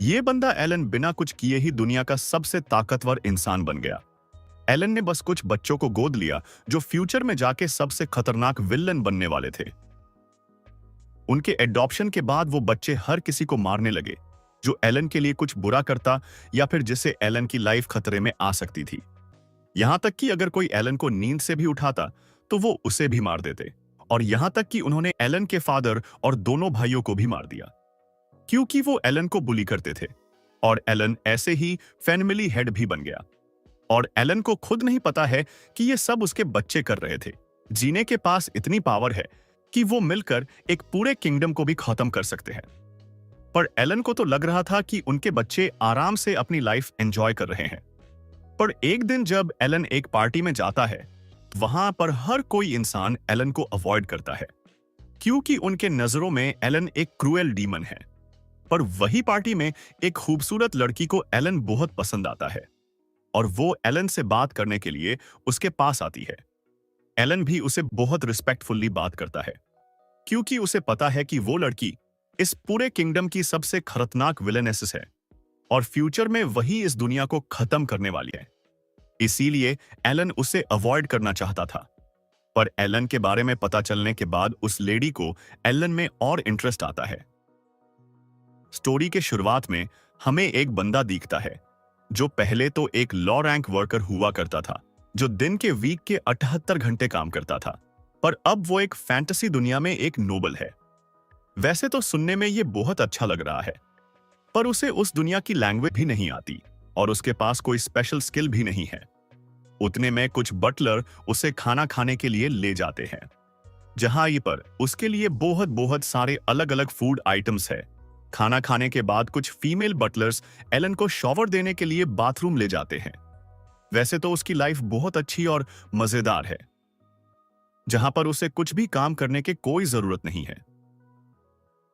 ये बंदा एलन बिना कुछ किए ही दुनिया का सबसे ताकतवर इंसान बन गया। एलन ने बस कुछ बच्चों को गोद लिया जो फ्यूचर में जाके सबसे खतरनाक विलन बनने वाले थे। उनके एडॉप्शन के बाद वो बच्चे हर किसी को मारने लगे जो एलन के लिए कुछ बुरा करता या फिर जिससे एलन की लाइफ खतरे में आ सकती थी। यहां तक कि अगर कोई एलन को नींद से भी उठाता तो वो उसे भी मार देते। और यहां तक कि उन्होंने एलन के फादर और दोनों भाइयों को भी मार दिया क्योंकि वो एलन को बुली करते थे। और एलन ऐसे ही फैमिली हेड भी बन गया। और एलन को खुद नहीं पता है कि ये सब उसके बच्चे कर रहे थे। जीने के पास इतनी पावर है कि वो मिलकर एक पूरे किंगडम को भी खत्म कर सकते हैं। पर एलन को तो लग रहा था कि उनके बच्चे आराम से अपनी लाइफ एंजॉय कर रहे हैं। पर एक दिन जब एलन एक पार्टी में जाता है, वहां पर हर कोई इंसान एलन को अवॉइड करता है क्योंकि उनके नजरों में एलन एक क्रूएल डीमन है। पर वही पार्टी में एक खूबसूरत लड़की को एलन बहुत पसंद आता है और वो एलन से बात करने के लिए उसके पास आती है। एलन भी उसे बहुत रिस्पेक्टफुल्ली बात करता है क्योंकि उसे पता है कि वो लड़की इस पूरे किंगडम की सबसे खतरनाक विलेनेस है और फ्यूचर में वही इस दुनिया को खत्म करने वाली है। इसीलिए एलन उसे अवॉइड करना चाहता था। पर एलन के बारे में पता चलने के बाद उस लेडी को एलन में और इंटरेस्ट आता है। स्टोरी के शुरुआत में हमें एक बंदा दिखता है जो पहले तो एक लॉ रैंक वर्कर हुआ करता था जो दिन के वीक के 78 घंटे काम करता था। पर अब वो एक फैंटेसी दुनिया में एक नोबल है। वैसे तो सुनने में ये बहुत अच्छा लग रहा है, पर उसे उस दुनिया की लैंग्वेज भी नहीं आती और उसके पास कोई स्पेशल स्किल भी नहीं है। उतने में कुछ बटलर उसे खाना खाने के लिए ले जाते हैं जहां ये पर उसके लिए बहुत बहुत सारे अलग अलग फूड आइटम्स है। खाना खाने के बाद कुछ फीमेल बटलर्स एलन को शॉवर देने के लिए बाथरूम ले जाते हैं। वैसे तो उसकी लाइफ बहुत अच्छी और मजेदार है जहां पर उसे कुछ भी काम करने की कोई जरूरत नहीं है।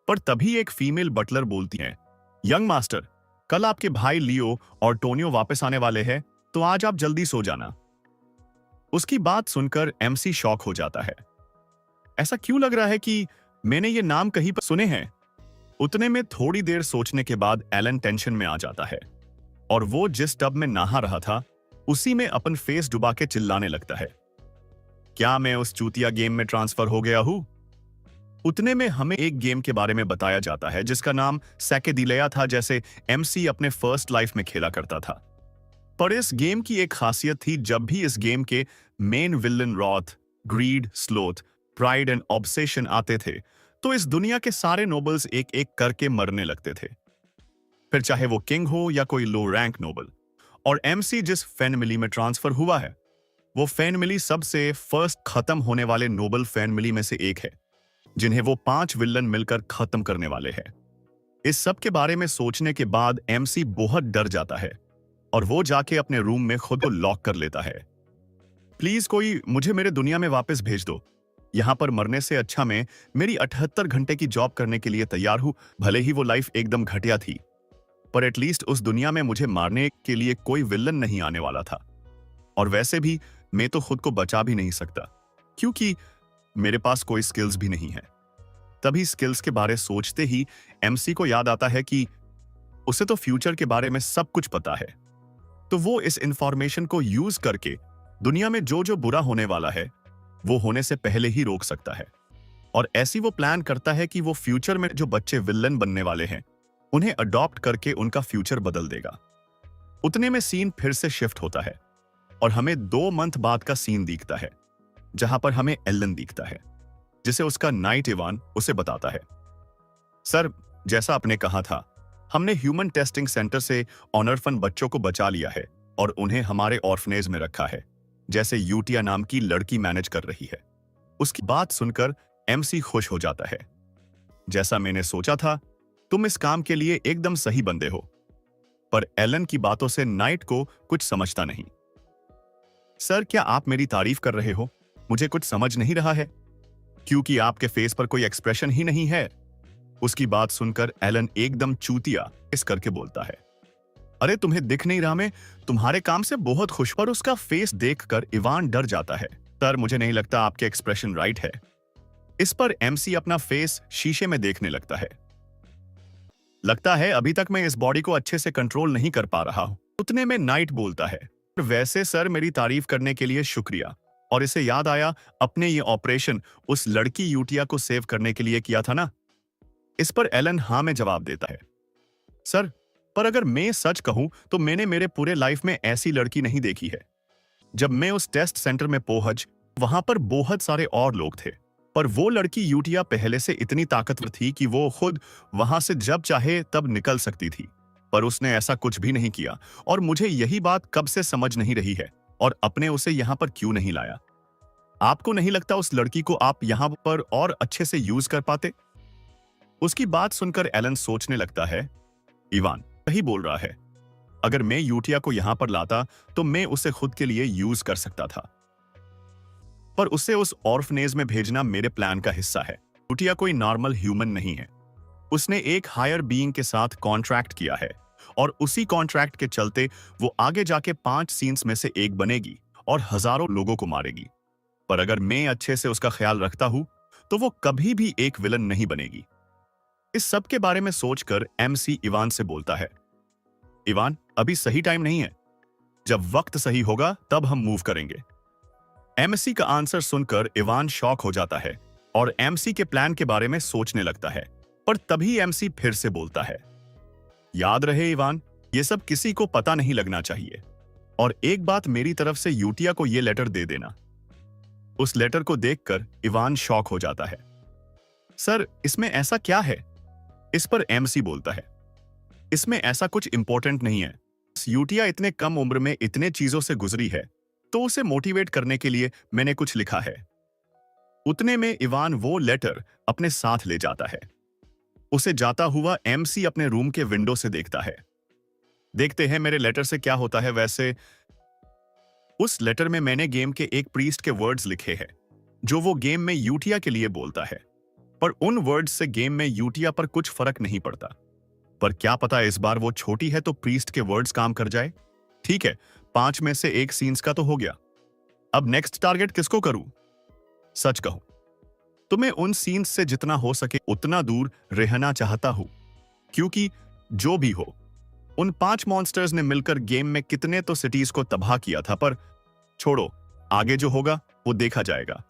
पर तभी एक फीमेल बटलर बोलती है, यंग मास्टर, कल आपके भाई लियो और टोनियो वापस आने वाले हैं, तो आज आप जल्दी सो जाना। उसकी बात सुनकर एमसी शॉक हो जाता है। ऐसा क्यों लग रहा है कि मैंने ये नाम कहीं पर सुने हैं। उतने में थोड़ी देर सोचने के बाद एलन टेंशन में आ जाता है और वो जिस टब में नहा रहा था उसी में अपन फेस डुबा के चिल्लाने लगता है, क्या मैं उस चूतिया गेम में ट्रांसफर हो गया हूं। उतने में हमें एक गेम के बारे में बताया जाता है जिसका नाम सैकेडिलेया था, जैसे एमसी अपने फर्स्ट लाइफ में खेला करता था। पर इस गेम की एक खासियत थी, जब भी इस गेम के main villain wrath, greed, sloth, pride and obsession आते थे तो इस दुनिया के सारे नोबल्स एक एक करके मरने लगते थे, फिर चाहे वो किंग हो या कोई लो रैंक नोबल। और एमसी जिस फैमिली में ट्रांसफर हुआ है वो फैमिली सबसे फर्स्ट खत्म होने वाले नोबल फैमिली में से एक है जिन्हें वो 5 विलन मिलकर खत्म करने वाले हैं। इस सब के बारे में सोचने के बाद एमसी बहुत डर जाता है और वो जाके अपने रूम में खुद को लॉक कर लेता है। प्लीज कोई मुझे मेरे दुनिया में वापस भेज दो। यहां पर मरने से अच्छा मैं मेरी 78 घंटे की जॉब करने के लिए तैयार हूं। भले ही वो लाइफ एकदम घटिया थी, पर एटलीस्ट उस दुनिया में मुझे मारने के लिए कोई विलन नहीं आने वाला था। और वैसे भी मैं तो खुद को बचा भी नहीं सकता क्योंकि मेरे पास कोई स्किल्स भी नहीं है। तभी स्किल्स के बारे सोचते ही एमसी को याद आता है कि उसे तो फ्यूचर के बारे में सब कुछ पता है, तो वो इस इंफॉर्मेशन को यूज करके दुनिया में जो जो बुरा होने वाला है वो होने से पहले ही रोक सकता है। और ऐसी वो प्लान करता है कि वो फ्यूचर में जो बच्चे विलन बनने वाले हैं उन्हें अडॉप्ट करके उनका फ्यूचर बदल देगा। उतने में सीन फिर से शिफ्ट होता है और हमें 2 मंथ बाद का सीन दिखता है जहां पर हमें एलन दिखता है जिसे उसका नाइट इवान उसे बताता है, सर जैसा आपने कहा था हमने ह्यूमन टेस्टिंग सेंटर से ऑनरफन बच्चों को बचा लिया है और उन्हें हमारे ऑर्फनेज में रखा है, जैसे यूटिया नाम की लड़की मैनेज कर रही है। उसकी बात सुनकर एमसी खुश हो जाता है, जैसा मैंने सोचा था तुम इस काम के लिए एकदम सही बंदे हो। पर एलन की बातों से नाइट को कुछ समझता नहीं। सर क्या आप मेरी तारीफ कर रहे हो? मुझे कुछ समझ नहीं रहा है क्योंकि आपके फेस पर कोई एक्सप्रेशन ही नहीं है। उसकी बात सुनकर एलन एकदम चूतिया इस करके बोलता है, अरे तुम्हें दिख नहीं रहा मैं तुम्हारे काम से बहुत खुश। पर उसका फेस देखकर इवान डर जाता है, सर मुझे नहीं लगता आपके एक्सप्रेशन राइट है। इस पर एमसी अपना फेस शीशे में देखने लगता है। लगता है अभी तक मैं इस बॉडी को अच्छे से कंट्रोल नहीं कर पा रहा हूं। उतने में नाइट बोलता है, वैसे सर मेरी तारीफ करने के लिए शुक्रिया। और इसे याद आया, अपने ये ऑपरेशन उस लड़की यूटिया को सेव करने के लिए किया था ना। इस पर एलन हाँ में जवाब देता है। सर, पर अगर मैं सच कहूं तो मैंने मेरे पूरे लाइफ में ऐसी लड़की नहीं देखी है। जब मैं उस टेस्ट सेंटर में पहुंच, वहां पर बहुत सारे और लोग थे, पर वो लड़की यूटिया पहले से इतनी ताकतवर थी कि वो खुद वहां से जब चाहे तब निकल सकती थी। पर उसने ऐसा कुछ भी नहीं किया, और मुझे यही बात कब से समझ नहीं रही है, और अपने उसे यहां पर क्यों नहीं लाया। आपको नहीं लगता उस लड़की को आप यहां पर और अच्छे से यूज कर पाते? उसकी बात सुनकर एलन सोचने लगता है, इवान सही बोल रहा है। अगर मैं यूटिया को यहां पर लाता तो मैं उसे खुद के लिए यूज कर सकता था, पर उसे उस ऑर्फनेज में भेजना मेरे प्लान का हिस्सा है। यूटिया कोई नॉर्मल ह्यूमन नहीं है। उसने एक हायर बीइंग के साथ कॉन्ट्रैक्ट किया है, और उसी कॉन्ट्रैक्ट के चलते वो आगे जाके 5 सीन्स में से एक बनेगी और हजारों लोगों को मारेगी। पर अगर मैं अच्छे से उसका ख्याल रखता हूं तो वो कभी भी एक विलन नहीं बनेगी। इस सब के बारे में सोचकर एमसी इवान से बोलता है, इवान अभी सही टाइम नहीं है, जब वक्त सही होगा तब हम मूव करेंगे। एमसी का आंसर सुनकर इवान शॉक हो जाता है और एमसी के प्लान के बारे में सोचने लगता है। पर तभी एमसी फिर से बोलता है, याद रहे इवान, ये सब किसी को पता नहीं लगना चाहिए। और एक बात मेरी तरफ से यूटिया को ये लेटर दे देना। उस लेटर को देखकर इवान शॉक हो जाता है। सर, इसमें ऐसा क्या है? इस पर एमसी बोलता है, इसमें ऐसा कुछ इंपॉर्टेंट नहीं है। यूटिया इतने कम उम्र में इतने चीजों से गुजरी है, तो उसे मोटिवेट करने के लिए मैंने कुछ लिखा है। उतने में इवान वो लेटर अपने साथ ले जाता है। उसे जाता हुआ एमसी अपने रूम के विंडो से देखता है। देखते हैं मेरे लेटर से क्या होता है। वैसे उस लेटर में मैंने गेम के एक प्रीस्ट के वर्ड्स लिखे हैं, जो वो गेम में यूटिया के लिए बोलता है। पर उन वर्ड्स से गेम में यूटिया पर कुछ फर्क नहीं पड़ता। पर क्या पता इस बार वो छोटी है तो प्रीस्ट के वर्ड्स काम कर जाए। ठीक है, 5 में से एक सीन्स का तो हो गया। अब नेक्स्ट टारगेट किसको करूं? सच कहूं तो मैं उन सीन्स से जितना हो सके उतना दूर रहना चाहता हूं, क्योंकि जो भी हो, उन 5 मॉन्स्टर्स ने मिलकर गेम में कितने तो सिटीज को तबाह किया था। पर छोड़ो, आगे जो होगा वो देखा जाएगा।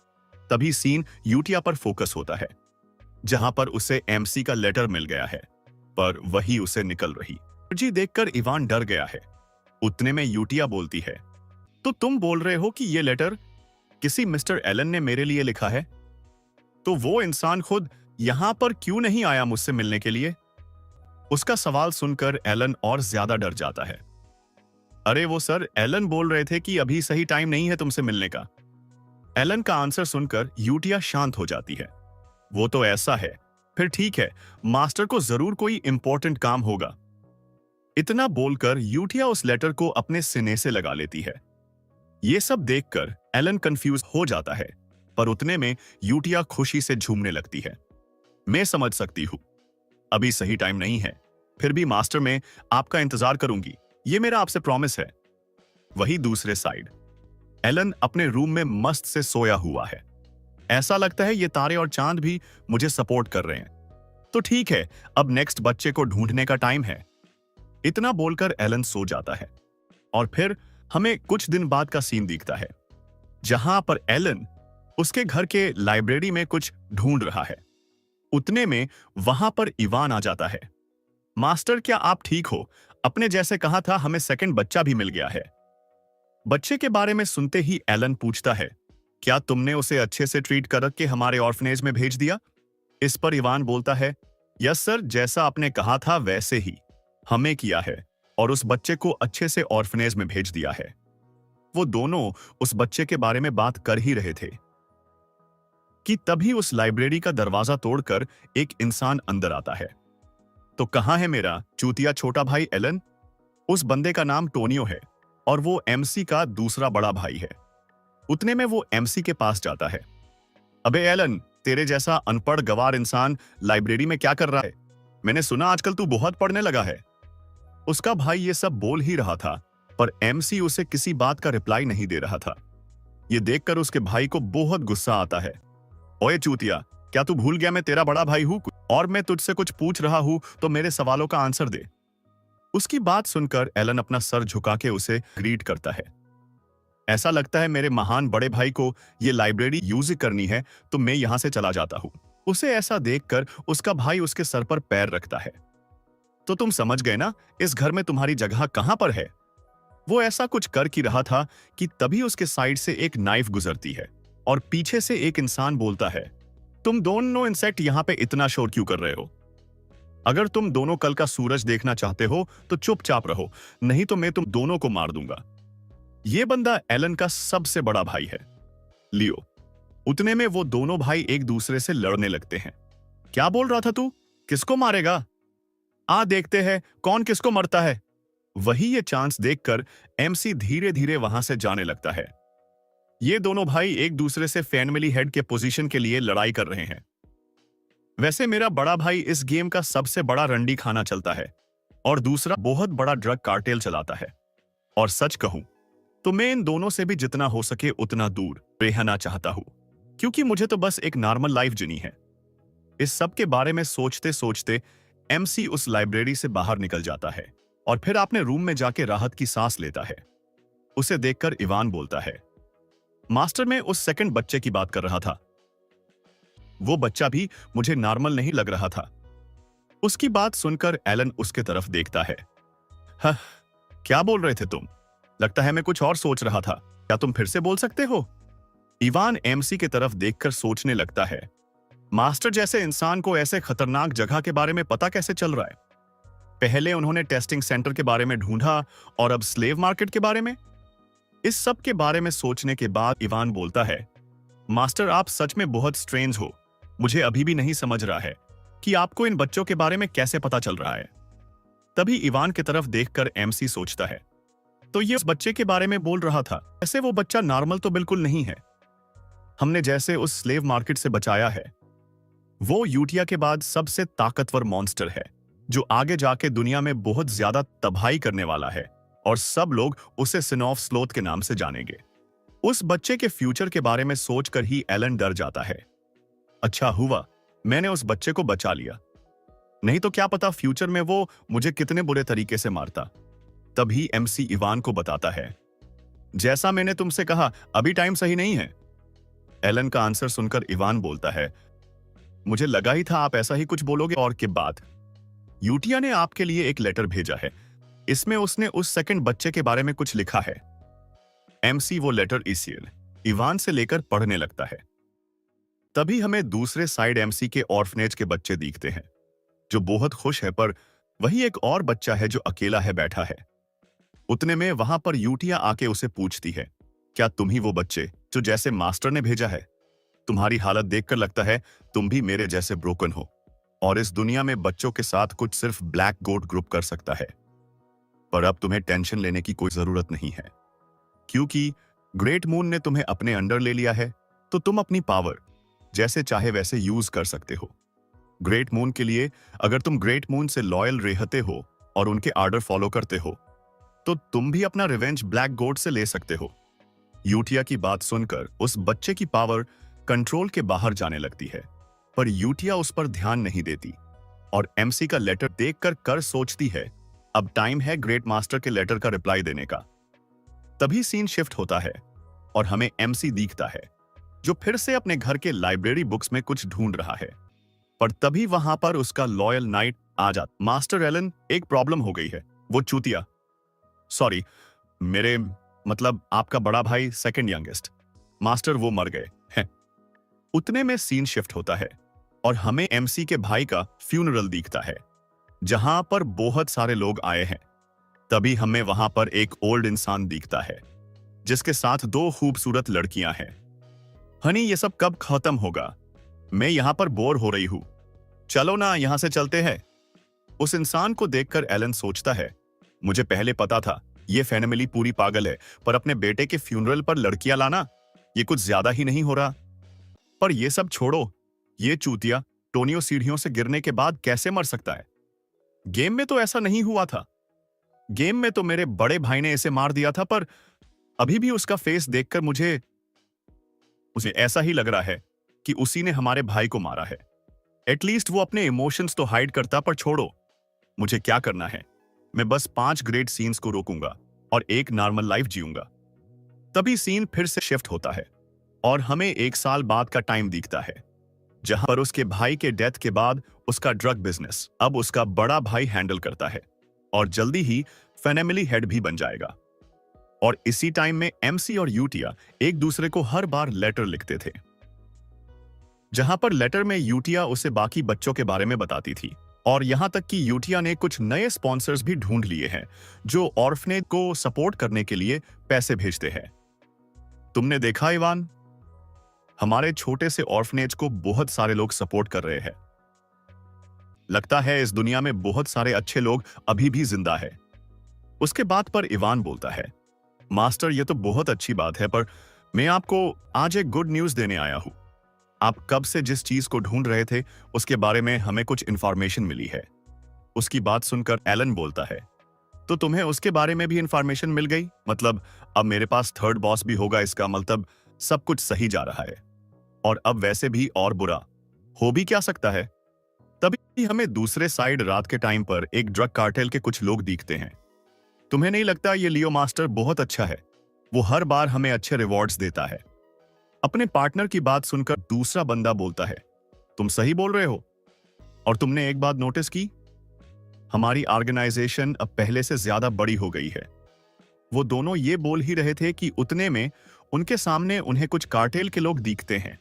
तभी सीन यूटिया पर फोकस होता है, जहां पर उसे एमसी का लेटर मिल गया है, पर वही उसे निकल रही जी देखकर इवान डर गया है। उतने में यूटिया बोलती है, तो तुम बोल रहे हो कि ये लेटर किसी मिस्टर एलन ने मेरे लिए लिखा है? तो वो इंसान खुद यहां पर क्यों नहीं आया मुझसे मिलने के लिए? उसका सवाल सुनकर एलन और ज्यादा डर जाता है। अरे वो सर, एलन बोल रहे थे कि अभी सही टाइम नहीं है तुमसे मिलने का। एलन का आंसर सुनकर यूटिया शांत हो जाती है। वो तो ऐसा है, फिर ठीक है, मास्टर को जरूर कोई इंपॉर्टेंट काम होगा। इतना बोलकर यूटिया उस लेटर को अपने सीने से लगा लेती है। ये सब देखकर एलन कंफ्यूज हो जाता है, पर उतने में यूटिया खुशी से झूमने लगती है। मैं समझ सकती हूं, अभी सही टाइम नहीं है, फिर भी मास्टर में आपका इंतजार करूंगी, ये मेरा आपसे प्रॉमिस है। वही दूसरे साइड एलन अपने रूम में मस्त से सोया हुआ है। ऐसा लगता है ये तारे और चांद भी मुझे सपोर्ट कर रहे हैं। तो ठीक है, अब नेक्स्ट बच्चे को ढूंढने का टाइम है। इतना बोलकर एलन सो जाता है, और फिर हमें कुछ दिन बाद का सीन दिखता है, जहां पर एलन उसके घर के लाइब्रेरी में कुछ ढूंढ रहा है। उतने में वहां पर इवान आ जाता है। मास्टर, क्या आप ठीक हो? अपने जैसे कहा था, हमें सेकंड बच्चा भी मिल गया है। बच्चे के बारे में सुनते ही एलन पूछता है, क्या तुमने उसे अच्छे से ट्रीट करके हमारे ऑर्फनेज में भेज दिया? इस पर इवान बोलता है, यस सर, जैसा आपने कहा था वैसे ही हमें किया है, और उस बच्चे को अच्छे से ऑर्फनेज में भेज दिया है। वो दोनों उस बच्चे के बारे में बात कर ही रहे थे कि तभी उस लाइब्रेरी का दरवाजा तोड़कर एक इंसान अंदर आता है। तो कहां है मेरा चूतिया छोटा भाई एलन? उस बंदे का नाम टोनियो है, और वो एमसी का दूसरा बड़ा भाई है। उतने में वो एमसी के पास जाता है। अबे एलन, तेरे जैसा अनपढ़ गवार इंसान लाइब्रेरी में क्या कर रहा है? मैंने सुना आजकल तू बहुत पढ़ने लगा है। उसका भाई ये सब बोल ही रहा था, पर एमसी उसे किसी बात का रिप्लाई नहीं दे रहा था। ये देखकर उसके भाई को बहुत गुस्सा आता है। ओए चूतिया, क्या तू भूल गया मैं तेरा बड़ा भाई हूं? और मैं तुझसे कुछ पूछ रहा हूं तो मेरे सवालों का आंसर दे। उसकी बात सुनकर एलन अपना सर झुका के उसे ग्रीट करता है। ऐसा लगता है मेरे महान बड़े भाई को ये लाइब्रेरी यूज करनी है, तो मैं यहां से चला जाता हूं। उसे ऐसा देखकर उसका भाई उसके सर पर पैर रखता है। तो तुम समझ गए ना, इस घर में तुम्हारी जगह कहां पर है। वो ऐसा कुछ कर ही रहा था कि तभी उसके साइड से एक नाइफ गुजरती है और पीछे से एक इंसान बोलता है, तुम दोनों इंसेक्ट यहां पे इतना शोर क्यों कर रहे हो? अगर तुम दोनों कल का सूरज देखना चाहते हो तो चुपचाप रहो, नहीं तो मैं तुम दोनों को मार दूंगा। ये बंदा एलन का सबसे बड़ा भाई है, लियो। उतने में वो दोनों भाई एक दूसरे से लड़ने लगते हैं। क्या बोल रहा था तू? किसको मारेगा? आ देखते हैं कौन किसको मरता है। वही ये चांस देखकर एमसी धीरे धीरे वहां से जाने लगता है। ये दोनों भाई एक दूसरे से फैमिली हेड के पोजीशन के लिए लड़ाई कर रहे हैं। वैसे मेरा बड़ा भाई इस गेम का सबसे बड़ा रंडी खाना चलता है और दूसरा बहुत बड़ा ड्रग कार्टेल चलाता है। और सच कहूं तो मैं इन दोनों से भी जितना हो सके उतना दूर रहना चाहता हूं, क्योंकि मुझे तो बस एक नॉर्मल लाइफ जीनी है। इस सब के बारे में सोचते सोचते एमसी उस लाइब्रेरी से बाहर निकल जाता है और फिर अपने रूम में जाके राहत की सांस लेता है। उसे देखकर इवान बोलता है, मास्टर मैं उस सेकंड बच्चे की बात कर रहा था। वो बच्चा भी मुझे नॉर्मल नहीं लग रहा था। उसकी बात सुनकर एलन उसके तरफ देखता है। हाँ, क्या बोल रहे थे तुम? लगता है मैं कुछ और सोच रहा था। क्या तुम फिर से बोल सकते हो? इवान एमसी की तरफ देखकर सोचने लगता है, मास्टर जैसे इंसान को ऐसे खतरनाक जगह के बारे में पता कैसे चल रहा है? पहले उन्होंने टेस्टिंग सेंटर के बारे में ढूंढा और अब स्लेव मार्केट के बारे में। इस सब के बारे में सोचने के बाद इवान बोलता है, मास्टर आप सच में बहुत स्ट्रेंज हो। मुझे अभी भी नहीं समझ रहा है कि आपको इन बच्चों के बारे में कैसे पता चल रहा है। तभी इवान की तरफ देखकर एमसी सोचता है, तो ये उस बच्चे के बारे में बोल रहा था। ऐसे वो बच्चा नॉर्मल तो बिल्कुल नहीं है। हमने जैसे उस स्लेव मार्केट से बचाया है। वो यूटिया के बाद सबसे ताकतवर मॉन्स्टर है जो आगे जाके दुनिया में बहुत ज्यादा तबाही करने वाला है और सब लोग उसे सिनॉफ स्लोथ के नाम से जानेंगे। उस बच्चे के फ्यूचर के बारे में सोचकर ही एलन डर जाता है। अच्छा हुआ मैंने उस बच्चे को बचा लिया, नहीं तो क्या पता फ्यूचर में वो मुझे कितने बुरे तरीके से मारता। तभी एमसी इवान को बताता है, जैसा मैंने तुमसे कहा अभी टाइम सही नहीं है। एलन का आंसर सुनकर इवान बोलता है, मुझे लगा ही था आप ऐसा ही कुछ बोलोगे। और के बाद यूटिया ने आपके लिए एक लेटर भेजा है। इसमें उसने उस सेकंड बच्चे के बारे में कुछ लिखा है। एमसी वो लेटर इसील इवान से लेकर पढ़ने लगता है। तभी हमें दूसरे साइड एमसी के ऑर्फनेज के बच्चे दिखते हैं जो बहुत खुश है, पर वही एक और बच्चा है जो अकेला है बैठा है। उतने में वहां पर यूटिया आके उसे पूछती है, क्या तुम ही वो बच्चे जो जैसे मास्टर ने भेजा है? तुम्हारी हालत देखकर लगता है तुम भी मेरे जैसे ब्रोकन हो और इस दुनिया में बच्चों के साथ कुछ सिर्फ ब्लैक गोट ग्रुप कर सकता है। पर अब तुम्हें टेंशन लेने की कोई जरूरत नहीं है, क्योंकि ग्रेट मून ने तुम्हें अपने अंडर ले लिया है। तो तुम अपनी पावर जैसे चाहे वैसे यूज कर सकते हो। ग्रेट मून के लिए अगर तुम ग्रेट मून से लॉयल रहते हो और उनके आर्डर फॉलो करते हो तो तुम भी अपना रिवेंज ब्लैक गोट से ले सकते हो। यूटिया की बात सुनकर उस बच्चे की पावर कंट्रोल के बाहर जाने लगती है, पर यूटिया उस पर ध्यान नहीं देती और एमसी का लेटर देखकर कर सोचती है अब टाइम है ग्रेट मास्टर के लेटर का रिप्लाई देने का। तभी सीन शिफ्ट होता है और हमें एमसी दिखता है जो फिर से अपने घर के लाइब्रेरी बुक्स में कुछ ढूंढ रहा है। पर तभी वहां पर उसका लॉयल नाइट आ जाता। मास्टर एलन, एक प्रॉब्लम हो गई है। वो चूतिया, सॉरी मेरे मतलब आपका बड़ा भाई सेकंड यंगेस्ट मास्टर, वो मर गए हैं। उतने में सीन शिफ्ट होता है और हमें एमसी के भाई का फ्यूनरल दिखता है जहां पर बहुत सारे लोग आए हैं। तभी हमें वहां पर एक ओल्ड इंसान दिखता है जिसके साथ दो खूबसूरत लड़कियां हैं। हनी, ये सब कब खत्म होगा? मैं यहां पर बोर हो रही हूं, चलो ना यहां से चलते हैं। उस इंसान को देखकर एलन सोचता है, मुझे पहले पता था ये फैमिली पूरी पागल है, पर अपने बेटे के फ्यूनरल पर लड़कियां लाना ये कुछ ज्यादा ही नहीं हो रहा। पर ये सब छोड़ो, ये चूतिया टोनियो सीढ़ियों से गिरने के बाद कैसे मर सकता है? गेम में तो ऐसा नहीं हुआ था। गेम में तो मेरे बड़े भाई ने इसे मार दिया था, पर अभी भी उसका फेस देखकर मुझे ऐसा ही लग रहा है कि उसी ने हमारे भाई को मारा है। एटलीस्ट वो अपने इमोशंस तो हाइड करता, पर छोड़ो, मुझे क्या करना है। मैं बस 5 ग्रेट सीन्स को रोकूंगा और एक नॉर्मल लाइफ जीऊंगा। तभी सीन फिर से शिफ्ट होता है और हमें 1 साल बाद का टाइम दिखता है, जहां पर उसके भाई के डेथ के बाद उसका ड्रग बिजनेस अब उसका बड़ा भाई हैंडल करता है और जल्दी ही फैमिली हेड भी बन जाएगा। और इसी टाइम में एमसी और यूटिया एक दूसरे को हर बार लेटर लिखते थे, जहां पर लेटर में यूटिया उसे बाकी बच्चों के बारे में बताती थी। और यहां तक कि यूटिया ने कुछ नए स्पॉन्सर्स भी ढूंढ लिए हैं जो ऑर्फनेज को सपोर्ट करने के लिए पैसे भेजते हैं। तुमने देखा इवान, हमारे छोटे से ऑर्फनेज को बहुत सारे लोग सपोर्ट कर रहे हैं। लगता है इस दुनिया में बहुत सारे अच्छे लोग अभी भी जिंदा है। उसके बाद पर इवान बोलता है, मास्टर ये तो बहुत अच्छी बात है, पर मैं आपको आज एक गुड न्यूज देने आया हूं। आप कब से जिस चीज को ढूंढ रहे थे उसके बारे में हमें कुछ इंफॉर्मेशन मिली है। उसकी बात सुनकर एलन बोलता है, तो तुम्हें उसके बारे में भी इंफॉर्मेशन मिल गई? मतलब अब मेरे पास थर्ड बॉस भी होगा, इसका मतलब सब कुछ सही जा रहा है। और अब वैसे भी और बुरा हो भी क्या सकता है। तभी हमें दूसरे साइड रात के टाइम पर एक ड्रग कार्टेल के कुछ लोग दिखते हैं। तुम्हें नहीं लगता ये लियो मास्टर बहुत अच्छा है? वो हर बार हमें अच्छे रिवॉर्ड्स देता है। अपने पार्टनर की बात सुनकर दूसरा बंदा बोलता है, तुम सही बोल रहे हो। और तुमने एक बात नोटिस की, हमारी ऑर्गेनाइजेशन अब पहले से ज्यादा बड़ी हो गई है। वो दोनों ये बोल ही रहे थे कि उतने में उनके सामने उन्हें कुछ कार्टेल के लोग दिखते हैं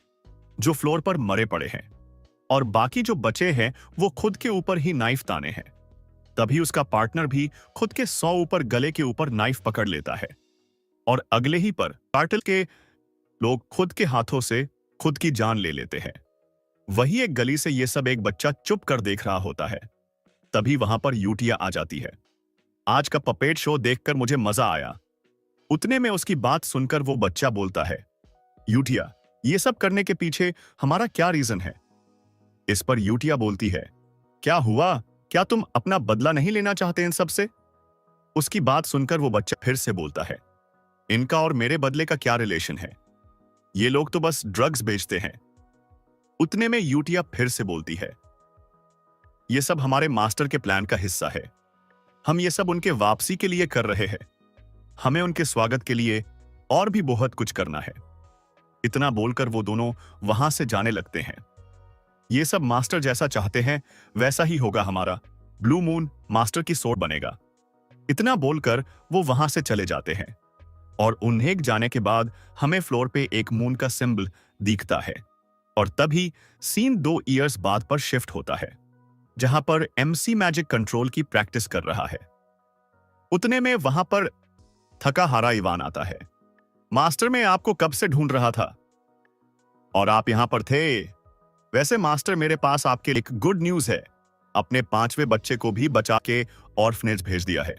जो फ्लोर पर मरे पड़े हैं और बाकी जो बचे हैं वो खुद के ऊपर ही नाइफ ताने हैं। तभी उसका पार्टनर भी खुद के 100 ऊपर गले के ऊपर नाइफ पकड़ लेता है और अगले ही पर कार्टेल के लोग खुद के हाथों से खुद की जान ले लेते हैं। वही एक गली से ये सब एक बच्चा चुप कर देख रहा होता है। तभी वहां पर यूटिया आ जाती है। आज का पपेट शो देखकर मुझे मजा आया। उतने में उसकी बात सुनकर वो बच्चा बोलता है, यूटिया ये सब करने के पीछे हमारा क्या रीजन है? इस पर यूटिया बोलती है, क्या हुआ, क्या तुम अपना बदला नहीं लेना चाहते इन सब से? उसकी बात सुनकर वो बच्चा फिर से बोलता है, इनका और मेरे बदले का क्या रिलेशन है? ये लोग तो बस ड्रग्स बेचते हैं। उतने में यूटिया फिर से बोलती है, ये सब हमारे मास्टर के प्लान का हिस्सा है। हम ये सब उनके वापसी के लिए कर रहे हैं। हमें उनके स्वागत के लिए और भी बहुत कुछ करना है। इतना बोलकर वो दोनों वहां से जाने लगते हैं। ये सब मास्टर जैसा चाहते हैं वैसा ही होगा हमारा। ब्लू मून मास्टर की सोर्ड बनेगा। इतना बोलकर वो वहां से चले जाते हैं और उन्हें जाने के बाद हमें फ्लोर पे एक मून का सिंबल दिखता है। और तभी सीन 2 ईयर्स बाद पर शिफ्ट होता है, जहां पर एमसी मैजिक कंट्रोल की प्रैक्टिस कर रहा है। उतने में वहां पर थका हारा इवान आता है। मास्टर, मैं आपको कब से ढूंढ रहा था और आप यहां पर थे। वैसे मास्टर, मेरे पास आपके लिए एक गुड न्यूज है। अपने 5वें बच्चे को भी बचा के ऑर्फनेज भेज दिया है।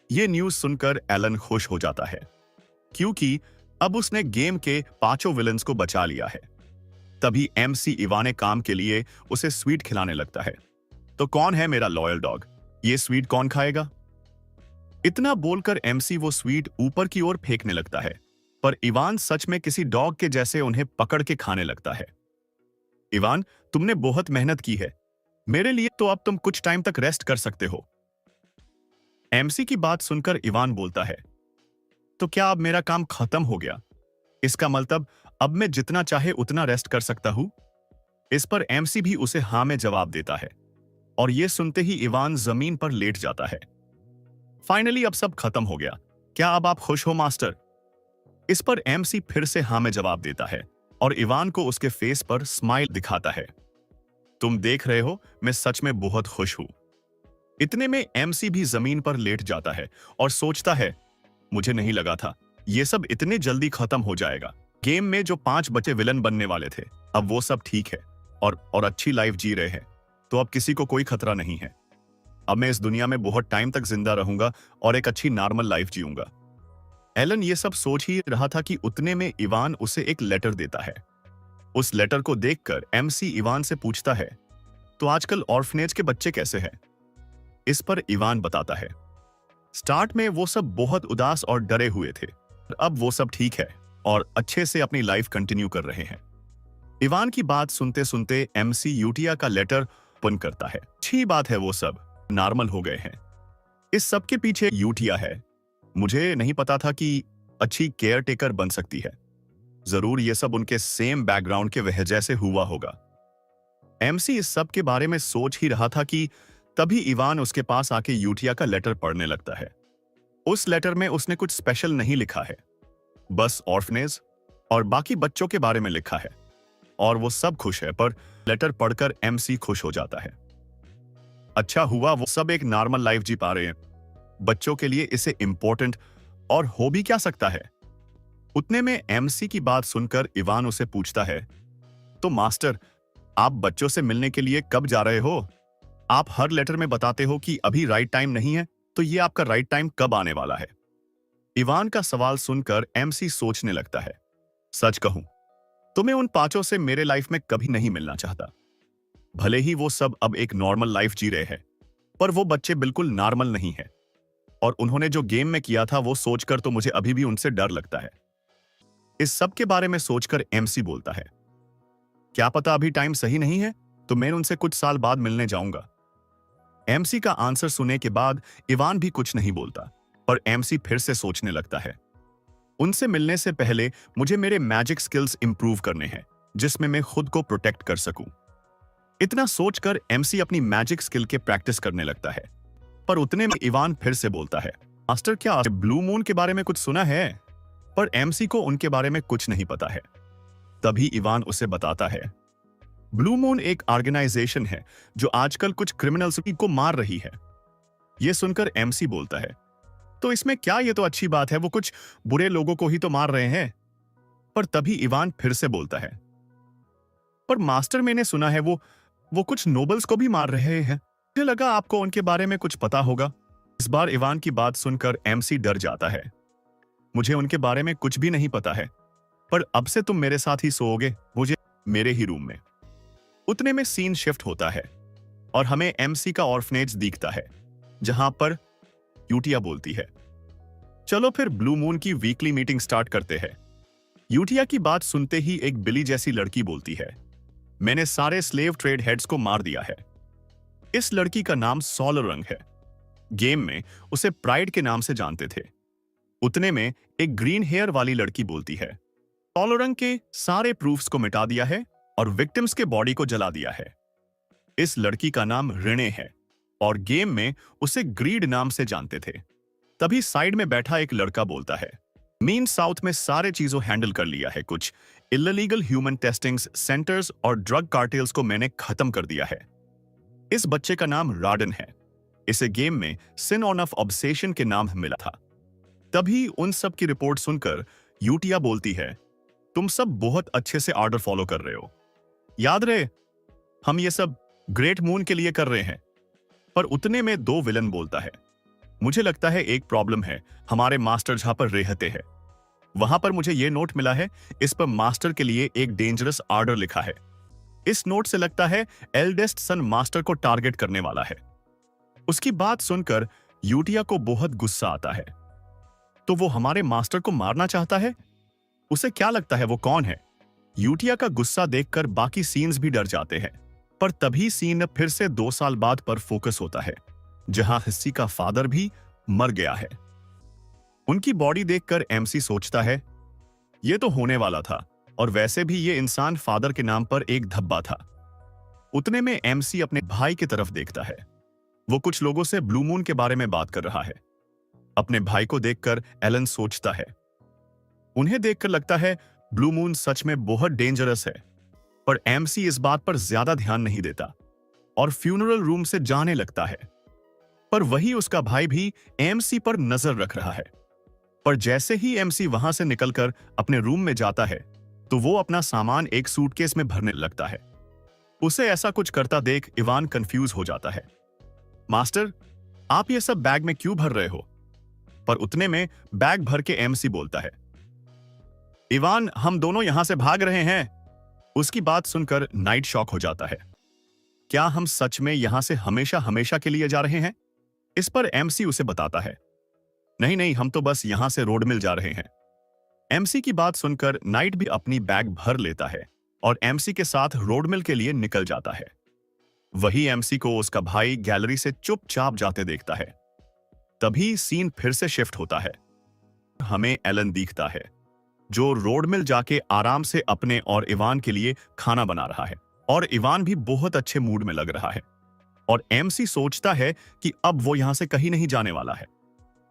यह न्यूज सुनकर एलन खुश हो जाता है, क्योंकि अब उसने गेम के 5 विलन्स को बचा लिया है। तभी एमसी इवाने काम के लिए उसे स्वीट खिलाने लगता है। तो कौन है मेरा लॉयल डॉग? ये स्वीट कौन खाएगा? इतना बोलकर एमसी वो स्वीट ऊपर की ओर फेंकने लगता है, पर इवान सच में किसी डॉग के जैसे उन्हें पकड़ के खाने लगता है। इवान, तुमने बहुत मेहनत की है मेरे लिए, तो अब तुम कुछ टाइम तक रेस्ट कर सकते हो। एमसी की बात सुनकर इवान बोलता है, तो क्या अब मेरा काम खत्म हो गया? इसका मतलब अब मैं जितना चाहे उतना रेस्ट कर सकता हूं? इस पर एमसी भी उसे हां में जवाब देता है और यह सुनते ही इवान जमीन पर लेट जाता है। फाइनली अब सब खत्म हो गया। क्या अब आप खुश हो मास्टर? इस पर एमसी फिर से हां में जवाब देता है और इवान को उसके फेस पर स्माइल दिखाता है। तुम देख रहे हो, मैं सच में बहुत खुश हूं। इतने में एमसी भी जमीन पर लेट जाता है और सोचता है, मुझे नहीं लगा था यह सब इतने जल्दी खत्म हो जाएगा। गेम में जो 5 बच्चे विलन बनने वाले थे, अब वो सब ठीक है और अच्छी लाइफ जी रहे हैं, तो अब किसी को कोई खतरा नहीं है। अब मैं इस दुनिया में बहुत टाइम तक जिंदा रहूंगा और एक अच्छी नॉर्मल लाइफ जीऊंगा। एलन ये सब सोच ही रहा था कि उतने में इवान उसे एक लेटर देता है। उस लेटर को देखकर एमसी इवान से पूछता है, तो आजकल ऑर्फनेज के बच्चे कैसे हैं? इस पर इवान बताता है, स्टार्ट में वो सब बहुत उदास और डरे हुए थे, अब वो सब ठीक है और अच्छे से अपनी लाइफ कंटिन्यू कर रहे हैं। इवान की बात सुनते सुनते एमसी यूटिया का लेटर ओपन करता है। अच्छी बात है, वो सब नॉर्मल हो गए हैं। इस सब के पीछे यूटिया है। मुझे नहीं पता था कि अच्छी केयर टेकर बन सकती है। जरूर ये सब उनके सेम बैकग्राउंड के वजह से हुआ होगा। एमसी इस सब के बारे में सोच ही रहा था कि तभी इवान उसके पास आके यूटिया का लेटर पढ़ने लगता है। उस लेटर में उसने कुछ स्पेशल नहीं लिखा है, बस ऑर्फनेज और बाकी बच्चों के बारे में लिखा है। और वो सब खुश है, पर लेटर पढ़कर एमसी खुश हो जाता है। अच्छा हुआ वो सब एक नॉर्मल लाइफ जी पा रहे हैं। बच्चों के लिए इसे इंपॉर्टेंट और हो भी क्या सकता है। उतने में एमसी की बात सुनकर इवान उसे पूछता है, तो मास्टर, आप बच्चों से मिलने के लिए कब जा रहे हो? आप हर लेटर में बताते हो कि अभी राइट टाइम नहीं है, तो ये आपका राइट टाइम कब आने वाला है? इवान का सवाल सुनकर एमसी सोचने लगता है। सच कहूं तो मैं उन पांचों से मेरे लाइफ में कभी नहीं मिलना चाहता। भले ही वो सब अब एक नॉर्मल लाइफ जी रहे हैं, पर वो बच्चे बिल्कुल नॉर्मल नहीं है। और उन्होंने जो गेम में किया था वो सोचकर तो मुझे अभी भी उनसे डर लगता है। इस सब के बारे में सोचकर एमसी बोलता है, क्या पता अभी टाइम सही नहीं है, तो मैं उनसे कुछ साल बाद मिलने जाऊंगा। एमसी का आंसर सुनने के बाद इवान भी कुछ नहीं बोलता, पर एमसी फिर से सोचने लगता है, उनसे मिलने से पहले मुझे मेरे मैजिक स्किल्स इंप्रूव करने हैं, जिसमें मैं खुद को प्रोटेक्ट कर सकूं। इतना सोचकर एमसी अपनी मैजिक स्किल के प्रैक्टिस करने लगता है। पर उतने में इवान फिर से बोलता है, मास्टर, क्या ब्लू मून के बारे में कुछ सुना है? पर एमसी को उनके बारे में कुछ नहीं पता है। तभी इवान उसे बताता है, ब्लू मून एक ऑर्गेनाइजेशन है जो आजकल कुछ क्रिमिनल्स को मार रही है। यह सुनकर एमसी बोलता है, तो इसमें क्या, ये तो अच्छी बात है, वो कुछ बुरे लोगों को ही तो मार रहे हैं। पर तभी इवान फिर से बोलता है, पर मास्टर, मैंने सुना है वो कुछ नोबल्स को भी मार रहे हैं। मुझे लगा आपको उनके बारे में कुछ पता होगा। इस बार इवान की बात सुनकर एमसी डर जाता है। मुझे उनके बारे में कुछ भी नहीं पता है, पर अब से तुम मेरे साथ ही सोओगे, मुझे मेरे ही रूम में। उतने में सीन शिफ्ट होता है और हमें एमसी का ऑर्फनेज दिखता है, जहां पर यूटिया बोलती है, चलो फिर ब्लू मून की वीकली मीटिंग स्टार्ट करते हैं। यूटिया की बात सुनते ही एक बिली जैसी लड़की बोलती है, मैंने सारे स्लेव ट्रेड हेड्स को मार दिया है। इस लड़की का नाम सोलोरंग है। गेम में उसे प्राइड के नाम से जानते थे। उतने में एक ग्रीन हेयर वाली लड़की बोलती है, सोलोरंग के सारे प्रूफ्स को मिटा दिया है और विक्टिम्स के बॉडी को जला दिया है। इस लड़की का नाम रिने है और गेम में उसे ग्रीड नाम से जानते थे। तभी साइड में बैठा एक लड़का बोलता है, मीन साउथ में सारे चीजों हैंडल कर लिया है, कुछ इल्लीगल ह्यूमन टेस्टिंग्स सेंटर्स और ड्रग कार्टेल्स को मैंने खत्म कर दिया है। इस बच्चे का नाम राडन है। इसे गेम में सिन ऑफ ऑब्सेशन के नाम मिला था। तभी उन सब की रिपोर्ट सुनकर यूटिया बोलती है, तुम सब बहुत अच्छे से ऑर्डर फॉलो कर रहे हो, याद रहे हम ये सब ग्रेट मून के लिए कर रहे हैं। पर उतने में दो विलन बोलता है, मुझे लगता है एक प्रॉब्लम है, हमारे मास्टर जहां पर रहते हैं वहां पर मुझे ये नोट मिला है, इस पर मास्टर के लिए एक डेंजरस ऑर्डर लिखा है। इस नोट से लगता है एल्डेस्ट सन मास्टर को टारगेट करने वाला है। उसकी बात सुनकर यूटिया को बहुत गुस्सा आता है। तो वो हमारे मास्टर को मारना चाहता है? उसे क्या लगता है वो कौन है? यूटिया का गुस्सा देखकर बाकी सीन्स भी डर जाते हैं। पर तभी सीन फिर से 2 साल बाद पर फोकस होता है, जहां हिस्सी का फादर भी मर गया है। उनकी बॉडी देखकर एमसी सोचता है, ये तो होने वाला था, और वैसे भी ये इंसान फादर के नाम पर एक धब्बा था। उतने में एमसी अपने भाई की तरफ देखता है। वो कुछ लोगों से ब्लू मून के बारे में बात कर रहा है। अपने भाई को देखकर एलन सोचता है, उन्हें देखकर लगता है ब्लू मून सच में बहुत डेंजरस है। पर एमसी इस बात पर ज्यादा ध्यान नहीं देता और फ्यूनरल रूम से जाने लगता है। पर वही उसका भाई भी एमसी पर नजर रख रहा है। पर जैसे ही एमसी वहां से निकलकर अपने रूम में जाता है, तो वो अपना सामान एक सूटकेस में भरने लगता है। उसे ऐसा कुछ करता देख इवान कंफ्यूज हो जाता है, मास्टर, आप ये सब बैग में क्यों भर रहे हो? पर उतने में बैग भर के एमसी बोलता है, इवान, हम दोनों यहां से भाग रहे हैं। उसकी बात सुनकर नाइट शॉक हो जाता है। क्या हम सच में यहां से हमेशा हमेशा के लिए जा रहे हैं? इस पर एमसी उसे बताता है, नहीं नहीं, हम तो बस यहां से रोड मिल जा रहे हैं। एमसी की बात सुनकर नाइट भी अपनी बैग भर लेता है और एमसी के साथ रोडमिल के लिए निकल जाता है। वही एमसी को उसका भाई गैलरी से चुपचाप जाते देखता है। तभी सीन फिर से शिफ्ट होता है। हमें एलन दिखता है जो रोडमिल जाके आराम से अपने और इवान के लिए खाना बना रहा है, और इवान भी बहुत अच्छे मूड में लग रहा है। और एमसी सोचता है कि अब वो यहां से कहीं नहीं जाने वाला है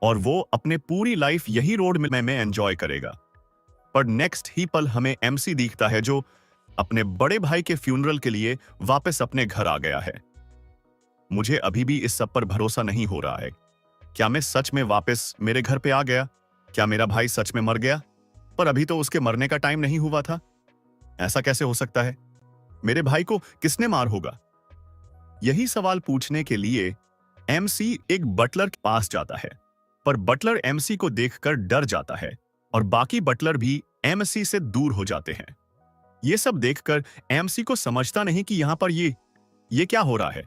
और वो अपने पूरी लाइफ यही रोडमिल में एंजॉय करेगा। पर नेक्स्ट ही पल हमें एमसी दिखता है जो अपने बड़े भाई के फ्यूनरल के लिए वापस अपने घर आ गया है। मुझे अभी भी इस सब पर भरोसा नहीं हो रहा है। क्या मैं सच में वापस मेरे घर पे आ गया? क्या मेरा भाई सच में मर गया? पर अभी तो उसके मरने का टाइम नहीं हुआ था। ऐसा कैसे हो सकता है? मेरे भाई को किसने मार होगा? यही सवाल पूछने के लिए एमसी एक बटलर के पास जाता है, पर बटलर एमसी को देखकर डर जाता है और बाकी बटलर भी एमसी से दूर हो जाते हैं। ये सब देखकर एमसी को समझता नहीं कि यहां पर ये क्या हो रहा है।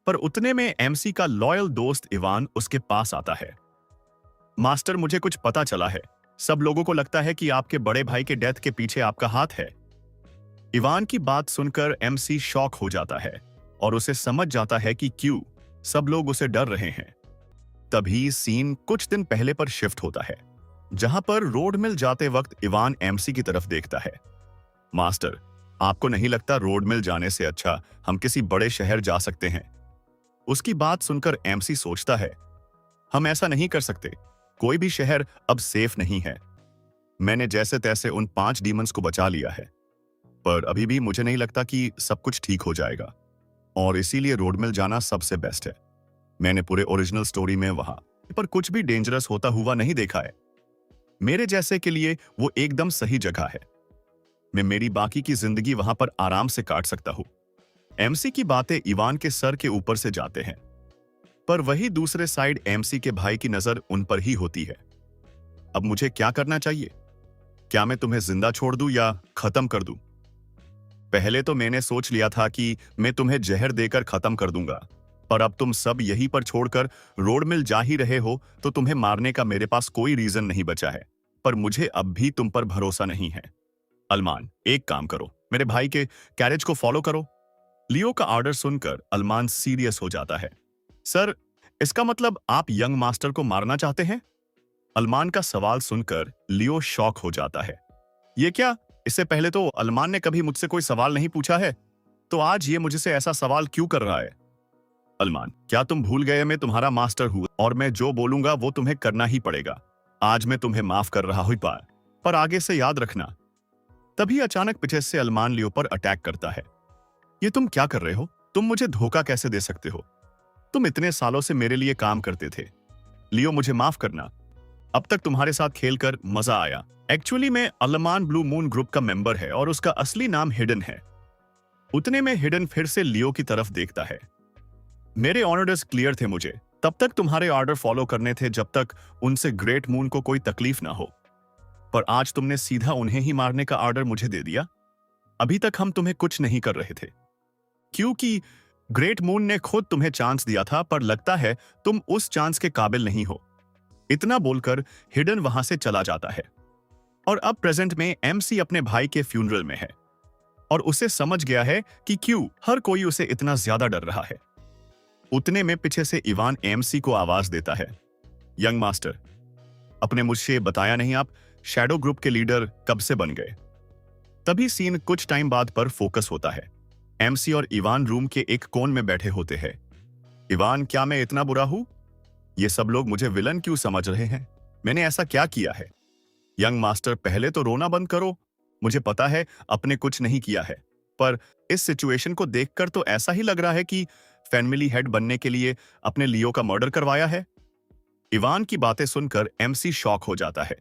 पर उतने में एमसी का लॉयल दोस्त इवान उसके पास आता है। मास्टर, मुझे कुछ पता चला है। सब लोगों को लगता है कि आपके बड़े भाई के डेथ के पीछे आपका हाथ है। इवान की बात सुनकर एमसी शॉक हो जाता है और उसे समझ जाता है कि क्यों सब लोग उसे डर रहे हैं। तभी सीन कुछ दिन पहले पर शिफ्ट होता है, जहां पर रोडमिल जाते वक्त इवान एमसी की तरफ देखता है। मास्टर, आपको नहीं लगता रोडमिल जाने से अच्छा हम किसी बड़े शहर जा सकते हैं? उसकी बात सुनकर एमसी सोचता है, हम ऐसा नहीं कर सकते। कोई भी शहर अब सेफ नहीं है। मैंने जैसे तैसे उन 5 डीमंस को बचा लिया है, पर अभी भी मुझे नहीं लगता कि सब कुछ ठीक हो जाएगा, और इसीलिए रोडमिल जाना सबसे बेस्ट है। मैंने पूरे ओरिजिनल स्टोरी में वहां पर कुछ भी डेंजरस होता हुआ नहीं देखा है। मेरे जैसे के लिए वो एकदम सही जगह है। मैं मेरी बाकी की जिंदगी वहां पर आराम से काट सकता हूं। एमसी की बातें इवान के सर के ऊपर से जाते हैं, पर वही दूसरे साइड एमसी के भाई की नजर उन पर ही होती है। अब मुझे क्या करना चाहिए? क्या मैं तुम्हें जिंदा छोड़ दूं या खत्म कर दूं? पहले तो मैंने सोच लिया था कि मैं तुम्हें जहर देकर खत्म कर दूंगा, पर अब तुम सब यहीं पर छोड़कर रोडमिल जा ही रहे हो तो तुम्हें मारने का मेरे पास कोई रीजन नहीं बचा है। पर मुझे अब भी तुम पर भरोसा नहीं है। अल्मान, एक काम करो, मेरे भाई के कैरेज को फॉलो करो। लियो का ऑर्डर सुनकर अल्मान सीरियस हो जाता है। सर, इसका मतलब आप यंग मास्टर को मारना चाहते हैं? अल्मान का सवाल सुनकर लियो शॉक हो जाता है। ये क्या? इससे पहले तो अल्मान ने कभी मुझसे कोई सवाल नहीं पूछा है, तो आज ये मुझसे ऐसा सवाल क्यों कर रहा है? अल्मान, क्या तुम भूल गए मैं तुम्हारा मास्टर हूं और मैं जो बोलूंगा वो तुम्हें करना ही पड़ेगा। आज मैं तुम्हें माफ कर रहा हूं, पर आगे से याद रखना। तभी अचानक पीछे से अल्मान लियो पर अटैक करता है। ये तुम क्या कर रहे हो? तुम मुझे धोखा कैसे दे सकते हो? तुम इतने सालों से मेरे लिए काम करते थे। लियो, मुझे माफ करना। अब तक तुम्हारे साथ खेलकर मजा आया। एक्चुअली मैं अल्मान ब्लू मून ग्रुप का मेंबर है और उसका असली नाम हिडन है। उतने में हिडन फिर से लियो की तरफ देखता है। मेरे ऑर्डर्स क्लियर थे, मुझे तब तक तुम्हारे ऑर्डर फॉलो करने थे जब तक उनसे ग्रेट मून को कोई तकलीफ ना हो, पर आज तुमने सीधा उन्हें ही मारने का ऑर्डर मुझे दे दिया। अभी तक हम तुम्हें कुछ नहीं कर रहे थे क्योंकि ग्रेट मून ने खुद तुम्हें चांस दिया था, पर लगता है तुम उस चांस के काबिल नहीं हो। इतना बोलकर हिडन वहां से चला जाता है और अब प्रेजेंट में एमसी अपने भाई के फ्यूनरल में है और उसे समझ गया है कि क्यों हर कोई उसे इतना ज्यादा डर रहा है। उतने में पीछे से इवान एमसी को आवाज देता है, यंग मास्टर, अपने मुझसे बताया नहीं आप शैडो ग्रुप के लीडर कब से बन गए? तभी सीन कुछ टाइम बाद पर फोकस होता है। एमसी और इवान रूम के एक कोन में बैठे होते हैं। इवान, क्या मैं इतना बुरा हूं? ये सब लोग मुझे विलन क्यों समझ रहे हैं? मैंने ऐसा क्या किया है? यंग मास्टर, पहले तो रोना बंद करो। मुझे पता है आपने कुछ नहीं किया है, पर इस सिचुएशन को देखकर तो ऐसा ही लग रहा है कि फैमिली हेड बनने के लिए अपने लियो का मर्डर करवाया है। इवान की बातें सुनकर एमसी शॉक हो जाता है।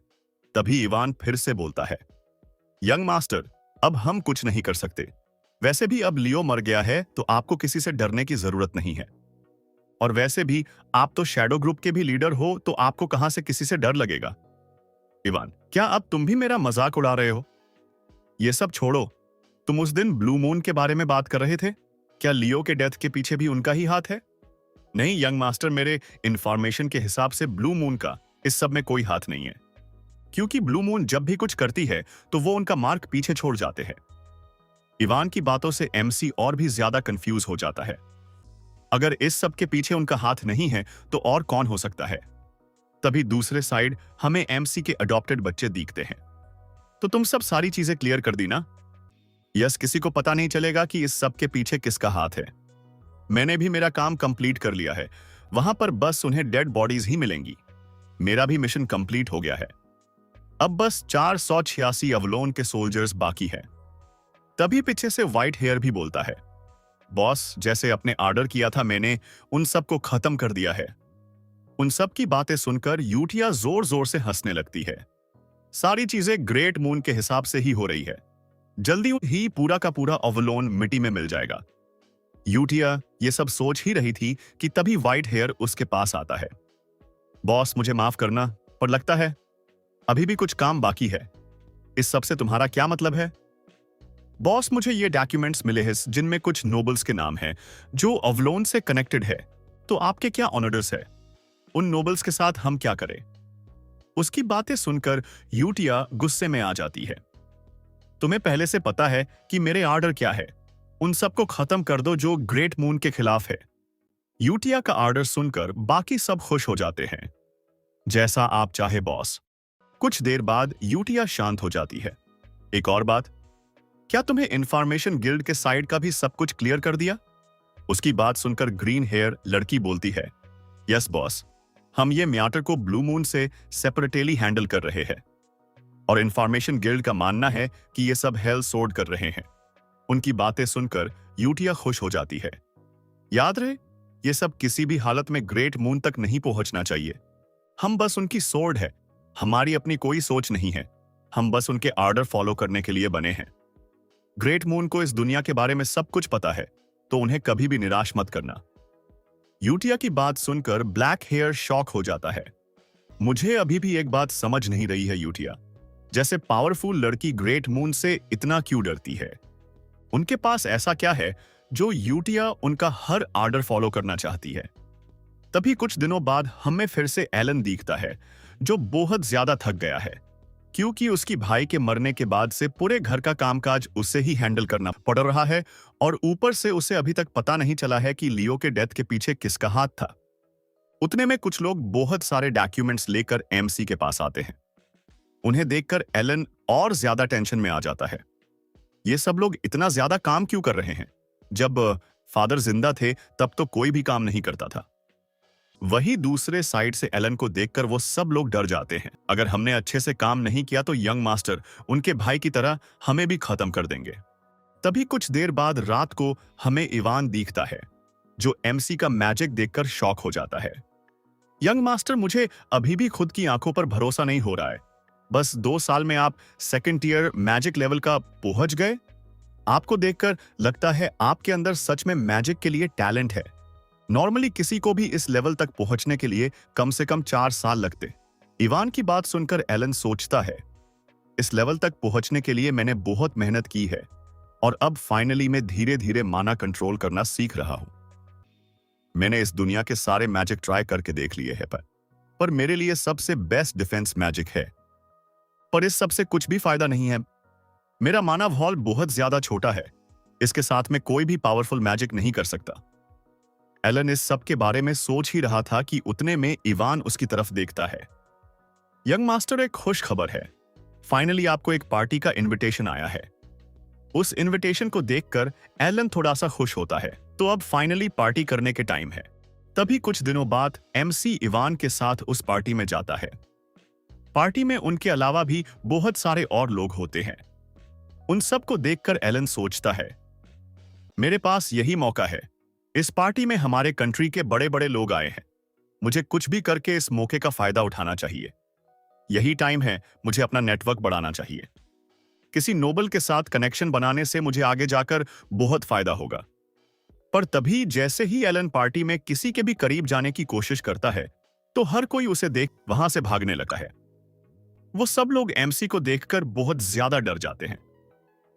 तभी इवान फिर से बोलता है, यंग मास्टर, अब हम कुछ नहीं कर सकते। वैसे भी अब लियो मर गया है तो आपको किसी से डरने की जरूरत नहीं है, और वैसे भी आप तो शैडो ग्रुप के भी लीडर हो, तो आपको कहां से किसी से डर लगेगा? इवान, क्या अब तुम भी मेरा मजाक उड़ा रहे हो? ये सब छोड़ो, तुम उस दिन ब्लू मून के बारे में बात कर रहे थे। क्या लियो के डेथ के पीछे भी उनका ही हाथ है? नहीं यंग मास्टर, मेरे इंफॉर्मेशन के हिसाब से ब्लू मून का इस सब में कोई हाथ नहीं है, क्योंकि ब्लू मून जब भी कुछ करती है तो वो उनका मार्क पीछे छोड़ जाते हैं। इवान की बातों से एमसी और भी ज्यादा कंफ्यूज हो जाता है। अगर इस सब के पीछे उनका हाथ नहीं है तो और कौन हो सकता है? तभी दूसरे साइड हमें एमसी के अडॉप्टेड बच्चे दिखते हैं। तो तुम सब सारी चीजें क्लियर कर दी ना? यस, किसी को पता नहीं चलेगा कि इस सब के पीछे किसका हाथ है। मैंने भी मेरा काम कंप्लीट कर लिया है। वहां पर बस उन्हें डेड बॉडीज ही मिलेंगी। मेरा भी मिशन कंप्लीट हो गया है। अब बस 486 अवलोन के सोल्जर्स बाकी है। तभी पीछे से व्हाइट हेयर भी बोलता है, बॉस, जैसे अपने ऑर्डर किया था मैंने उन सबको खत्म कर दिया है। उन सब की बातें सुनकर यूटिया जोर जोर से हंसने लगती है। सारी चीजें ग्रेट मून के हिसाब से ही हो रही है। जल्दी ही पूरा का पूरा अवलोन मिट्टी में मिल जाएगा। यूटिया ये सब सोच ही रही थी कि तभी व्हाइट हेयर उसके पास आता है। बॉस, मुझे माफ करना, पर लगता है अभी भी कुछ काम बाकी है। इस सब से तुम्हारा क्या मतलब है? बॉस, मुझे ये डॉक्यूमेंट्स मिले हैं जिनमें कुछ नोबल्स के नाम हैं जो अवलोन से कनेक्टेड है। तो आपके क्या ऑनर्स है? उन नोबल्स के साथ हम क्या करें? उसकी बातें सुनकर यूटिया गुस्से में आ जाती है। तुम्हें पहले से पता है कि मेरे ऑर्डर क्या है। उन सबको खत्म कर दो जो ग्रेट मून के खिलाफ है। यूटिया का ऑर्डर सुनकर बाकी सब खुश हो जाते हैं। जैसा आप चाहे बॉस। कुछ देर बाद यूटिया शांत हो जाती है। एक और बात, क्या तुम्हें इंफॉर्मेशन गिल्ड के साइड का भी सब कुछ क्लियर कर दिया? उसकी बात सुनकर ग्रीन हेयर लड़की बोलती है, यस बॉस, हम ये मैटर को ब्लू मून से सेपरेटली हैंडल कर रहे हैं और इंफॉर्मेशन गिल्ड का मानना है कि ये सब हेल सोर्ड कर रहे हैं। उनकी बातें सुनकर यूटिया खुश हो जाती है। याद रहे, ये सब किसी भी हालत में ग्रेट मून तक नहीं पहुंचना चाहिए। हम बस उनकी सोर्ड है, हमारी अपनी कोई सोच नहीं है। हम बस उनके ऑर्डर फॉलो करने के लिए बने हैं। ग्रेट मून को इस दुनिया के बारे में सब कुछ पता है, तो उन्हें कभी भी निराश मत करना। यूटिया की बात सुनकर ब्लैक हेयर शॉक हो जाता है। मुझे अभी भी एक बात समझ नहीं रही है यूटिया, जैसे पावरफुल लड़की ग्रेट मून से इतना क्यों डरती है? उनके पास ऐसा क्या है जो यूटिया उनका हर ऑर्डर फॉलो करना चाहती है? तभी कुछ दिनों बाद हमें फिर से एलन दिखता है, जो बहुत ज्यादा थक गया है क्योंकि उसकी भाई के मरने के बाद से पूरे घर का कामकाज उसे ही हैंडल करना पड़ रहा है और ऊपर से उसे अभी तक पता नहीं चला है कि लियो के डेथ के पीछे किसका हाथ था। उतने में कुछ लोग बहुत सारे डॉक्यूमेंट्स लेकर एमसी के पास आते हैं। उन्हें देखकर एलन और ज्यादा टेंशन में आ जाता है। ये सब लोग इतना ज्यादा काम क्यों कर रहे हैं? जब फादर जिंदा थे तब तो कोई भी काम नहीं करता था। वही दूसरे साइड से एलन को देखकर वो सब लोग डर जाते हैं। अगर हमने अच्छे से काम नहीं किया तो यंग मास्टर उनके भाई की तरह हमें भी खत्म कर देंगे। तभी कुछ देर बाद रात को हमें इवान दिखता है, जो एमसी का मैजिक देखकर शॉक हो जाता है। यंग मास्टर, मुझे अभी भी खुद की आंखों पर भरोसा नहीं हो रहा है। बस 2 साल में आप सेकंड टियर मैजिक लेवल का पहुंच गए। आपको देखकर लगता है आपके अंदर सच में मैजिक के लिए टैलेंट है। नॉर्मली किसी को भी इस लेवल तक पहुंचने के लिए कम से कम 4 साल लगते। इवान की बात सुनकर एलन सोचता है, इस लेवल तक पहुंचने के लिए मैंने बहुत मेहनत की है और अब फाइनली मैं धीरे धीरे माना कंट्रोल करना सीख रहा हूं। मैंने इस दुनिया के सारे मैजिक ट्राई करके देख लिए हैं, पर मेरे लिए सबसे बेस्ट डिफेंस मैजिक है। पर इस सबसे कुछ भी फायदा नहीं है। मेरा मानव हॉल बहुत ज्यादा छोटा है, इसके साथ में कोई भी पावरफुल मैजिक नहीं कर सकता। एलन इस सब के बारे में सोच ही रहा था कि उतने में इवान उसकी तरफ देखता है। यंग मास्टर, एक खुश खबर है। फाइनली आपको एक पार्टी का इनविटेशन आया है। उस इनविटेशन को देखकर एलन थोड़ा सा खुश होता है। तो अब फाइनली पार्टी करने के टाइम है। तभी कुछ दिनों बाद एमसी इवान के साथ उस पार्टी में जाता है। पार्टी में उनके अलावा भी बहुत सारे और लोग होते हैं। उन सबको देखकर एलन सोचता है, मेरे पास यही मौका है। इस पार्टी में हमारे कंट्री के बड़े बड़े लोग आए हैं। मुझे कुछ भी करके इस मौके का फायदा उठाना चाहिए। यही टाइम है, मुझे अपना नेटवर्क बढ़ाना चाहिए। किसी नोबल के साथ कनेक्शन बनाने से मुझे आगे जाकर बहुत फायदा होगा। पर तभी जैसे ही एलन पार्टी में किसी के भी करीब जाने की कोशिश करता है, तो हर कोई उसे देख वहां से भागने लगता है। वो सब लोग एमसी को देखकर बहुत ज्यादा डर जाते हैं।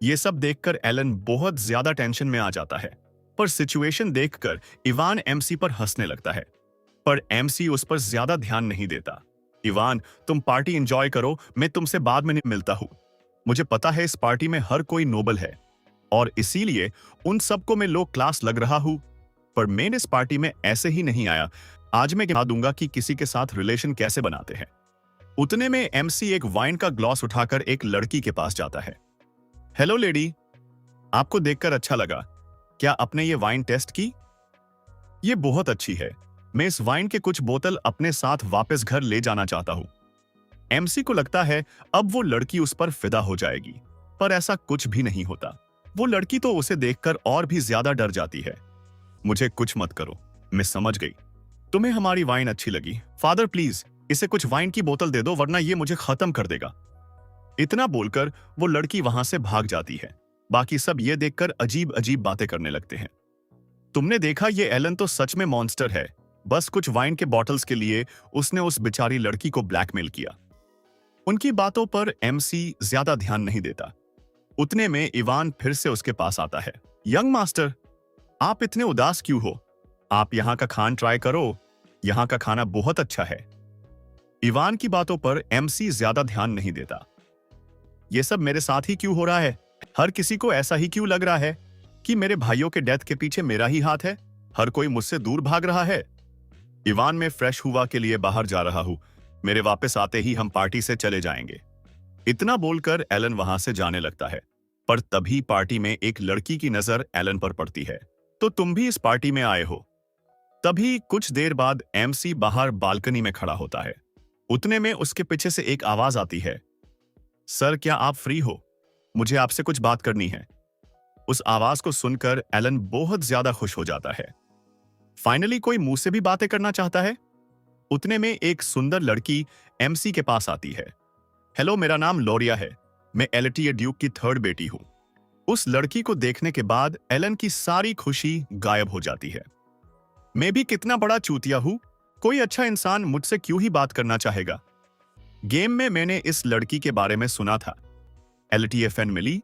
ये सब देखकर एलन बहुत ज्यादा टेंशन में आ जाता है। पर सिचुएशन देखकर इवान एमसी पर हंसने लगता है, पर एमसी उस पर ज्यादा ध्यान नहीं देता। इवान, तुम पार्टी एंजॉय करो, मैं तुमसे बाद में मिलता हूं। मुझे पता है इस पार्टी में हर कोई नोबल है। और इसीलिए उन सबको मैं लो क्लास लग रहा हूं। पर मैं इस पार्टी में ऐसे ही नहीं आया। आज मैं बता दूंगा कि किसी के साथ रिलेशन कैसे बनाते हैं। उतने में एमसी एक वाइन का ग्लास उठाकर एक लड़की के पास जाता है। हेलो लेडी, आपको देखकर अच्छा लगा। क्या आपने ये वाइन टेस्ट की? ये बहुत अच्छी है। मैं इस वाइन के कुछ बोतल अपने साथ वापस घर ले जाना चाहता हूं। एमसी को लगता है अब वो लड़की उस पर फिदा हो जाएगी, पर ऐसा कुछ भी नहीं होता। वो लड़की तो उसे देखकर और भी ज्यादा डर जाती है। मुझे कुछ मत करो, मैं समझ गई। तुम्हें हमारी वाइन अच्छी लगी। फादर प्लीज इसे कुछ वाइन की बोतल दे दो, वरना ये मुझे खत्म कर देगा। इतना बोलकर वो लड़की वहां से भाग जाती है। बाकी सब ये देखकर अजीब अजीब बातें करने लगते हैं। तुमने देखा, ये एलन तो सच में मॉन्स्टर है। बस कुछ वाइन के बॉटल्स के लिए उसने उस बेचारी लड़की को ब्लैकमेल किया। उनकी बातों पर एमसी ज्यादा ध्यान नहीं देता। उतने में इवान फिर से उसके पास आता है। यंग मास्टर, आप इतने उदास क्यों हो? आप यहाँ का खाना ट्राई करो, यहाँ का खाना बहुत अच्छा है। इवान की बातों पर एमसी ज्यादा ध्यान नहीं देता। ये सब मेरे साथ ही क्यों हो रहा है? हर किसी को ऐसा ही क्यों लग रहा है कि मेरे भाइयों के डेथ के पीछे मेरा ही हाथ है? हर कोई मुझसे दूर भाग रहा है। इवान, मैं फ्रेश हुआ के लिए बाहर जा रहा हूं। मेरे वापस आते ही हम पार्टी से चले जाएंगे। इतना बोलकर एलन वहां से जाने लगता है। पर तभी पार्टी में एक लड़की की नजर एलन पर पड़ती है। तो तुम भी इस पार्टी में आए हो? तभी कुछ देर बाद एमसी बाहर बालकनी में खड़ा होता है। उतने में उसके पीछे से एक आवाज आती है। सर, क्या आप फ्री हो? मुझे आपसे कुछ बात करनी है। उस आवाज को सुनकर एलन बहुत ज्यादा खुश हो जाता है। फाइनली कोई मुंह से भी बातें करना चाहता है। उतने में एक सुंदर लड़की एमसी के पास आती है। हेलो, मेरा नाम लोरिया है। मैं एलटीए ड्यूक की थर्ड बेटी हूं। उस लड़की को देखने के बाद एलन की सारी खुशी गायब हो जाती है। मैं भी कितना बड़ा चूतिया हूं। कोई अच्छा इंसान मुझसे क्यों ही बात करना चाहेगा? गेम में मैंने इस लड़की के बारे में सुना था। एलटीए फैमिली,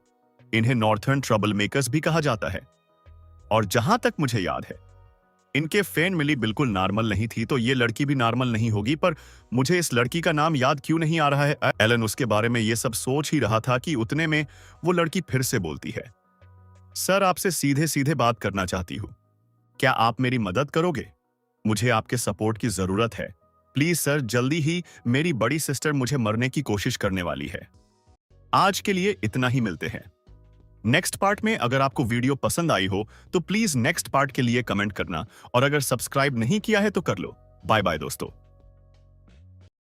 इन्हें नॉर्थर्न ट्रबल मेकर्स भी कहा जाता है। और जहां तक मुझे याद है, इनके फैन मिली बिल्कुल नॉर्मल नहीं थी, तो ये लड़की भी नॉर्मल नहीं होगी। पर मुझे इस लड़की का नाम याद क्यों नहीं आ रहा है? एलन उसके बारे में ये सब सोच ही रहा था कि उतने में वो लड़की फिर से बोलती है। सर, आपसे सीधे सीधे बात करना चाहती हूँ। क्या आप मेरी मदद करोगे? मुझे आपके सपोर्ट की जरूरत है। प्लीज सर, जल्दी ही मेरी बड़ी सिस्टर मुझे मरने की कोशिश करने वाली है। आज के लिए इतना ही, मिलते हैं नेक्स्ट पार्ट में। अगर आपको वीडियो पसंद आई हो तो प्लीज नेक्स्ट पार्ट के लिए कमेंट करना, और अगर सब्सक्राइब नहीं किया है तो कर लो। बाय बाय दोस्तों।